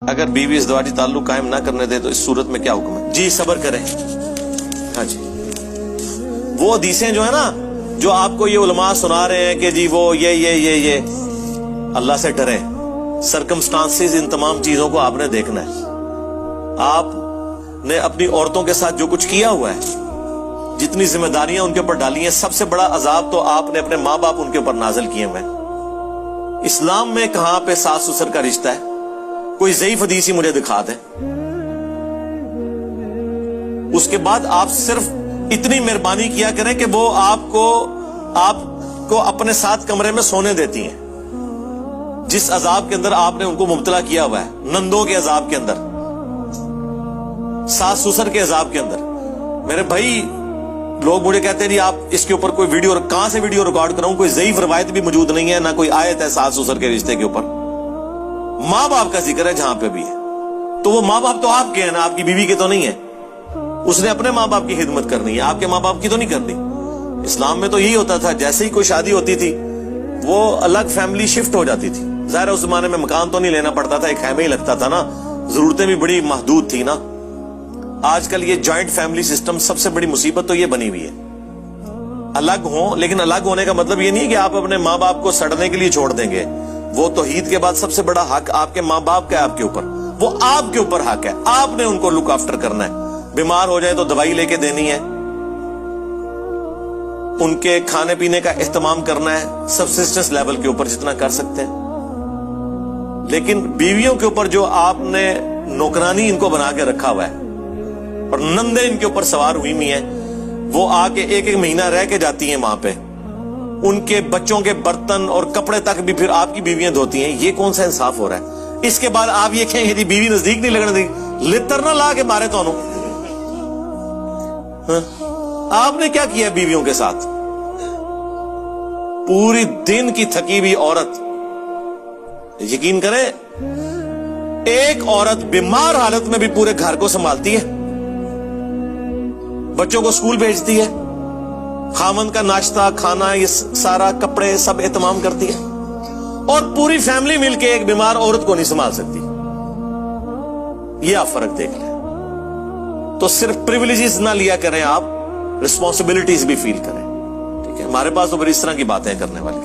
اگر بیوی ازدواجی تعلق قائم نہ کرنے دے تو اس صورت میں کیا حکم ہے؟ جی صبر کریں. ہاں جی، وہ حدیثیں جو ہے نا جو آپ کو یہ علماء سنا رہے ہیں کہ جی وہ یہ اللہ سے ڈریں. سرکمسٹانسز ان تمام چیزوں کو آپ نے دیکھنا ہے. آپ نے اپنی عورتوں کے ساتھ جو کچھ کیا ہوا ہے، جتنی ذمہ داریاں ان کے اوپر ڈالی ہیں، سب سے بڑا عذاب تو آپ نے اپنے ماں باپ ان کے اوپر نازل کیے ہوئے ہیں. اسلام میں کہاں پہ ساس سسر کا رشتہ ہے؟ کوئی ضعیف حدیث ہی مجھے دکھا دیں. اس کے بعد آپ صرف اتنی مہربانی کیا کریں کہ وہ آپ کو اپنے ساتھ کمرے میں سونے دیتی ہیں. جس عذاب کے اندر آپ نے ان کو مبتلا کیا ہوا ہے، نندوں کے عذاب کے اندر، ساس سسر کے عذاب کے اندر. میرے بھائی لوگ مجھے کہتے ہیں جی آپ اس کے اوپر کوئی ویڈیو، کہاں سے ویڈیو ریکارڈ کراؤں؟ کوئی ضعیف روایت بھی موجود نہیں ہے، نہ کوئی آیت ہے ساس سسر کے رشتے کے اوپر. ماں باپ کا ذکر ہے جہاں پہ بھی ہے. تو وہ ماں باپ تو آپ کے ہیں نا، آپ کی بیوی کے تو نہیں ہے. اس نے اپنے ماں باپ کی خدمت کرنی ہے، آپ کے ماں باپ کی تو نہیں کرنی. اسلام میں تو یہی ہوتا تھا، جیسے ہی کوئی شادی ہوتی تھی وہ الگ فیملی شفٹ ہو جاتی تھی. ظاہر اس زمانے میں مکان تو نہیں لینا پڑتا تھا، ایک خیمے ہی لگتا تھا نا، ضرورتیں بھی بڑی محدود تھی نا. آج کل یہ جوائنٹ فیملی سسٹم سب سے بڑی مصیبت تو یہ بنی ہوئی ہے. الگ ہوں، لیکن الگ ہونے کا مطلب یہ نہیں کہ آپ اپنے ماں باپ کو سڑنے کے لیے چھوڑ دیں گے. وہ توحید کے بعد سب سے بڑا حق آپ کے ماں باپ کا ہے آپ کے اوپر. وہ آپ کے اوپر حق ہے، آپ نے ان کو لک آفٹر کرنا ہے. بیمار ہو جائے تو دوائی لے کے دینی ہے، ان کے کھانے پینے کا اہتمام کرنا ہے سبسسٹنس لیول کے اوپر جتنا کر سکتے ہیں. لیکن بیویوں کے اوپر جو آپ نے نوکرانی ان کو بنا کے رکھا ہوا ہے اور نندے ان کے اوپر سوار ہوئی ہوئی ہیں، وہ آ کے ایک مہینہ رہ کے جاتی ہیں وہاں پہ، ان کے بچوں کے برتن اور کپڑے تک بھی پھر آپ کی بیویاں دھوتی ہیں. یہ کون سا انصاف ہو رہا ہے؟ اس کے بعد آپ یہ کہیں گے بیوی نزدیک نہیں لگنے دی، لتر نہ لا کے مارے تو آپ نے کیا کیا بیویوں کے ساتھ؟ پوری دن کی تھکی ہوئی عورت، یقین کریں ایک عورت بیمار حالت میں بھی پورے گھر کو سنبھالتی ہے، بچوں کو اسکول بھیجتی ہے، خامن کا ناشتہ کھانا یہ سارا کپڑے سب اہتمام کرتی ہے، اور پوری فیملی مل کے ایک بیمار عورت کو نہیں سنبھال سکتی. یہ آپ فرق دیکھ لیں. تو صرف پریویلیجز نہ لیا کریں، آپ رسپانسبلٹیز بھی فیل کریں. ٹھیک ہے، ہمارے پاس تو پھر اس طرح کی باتیں کرنے والی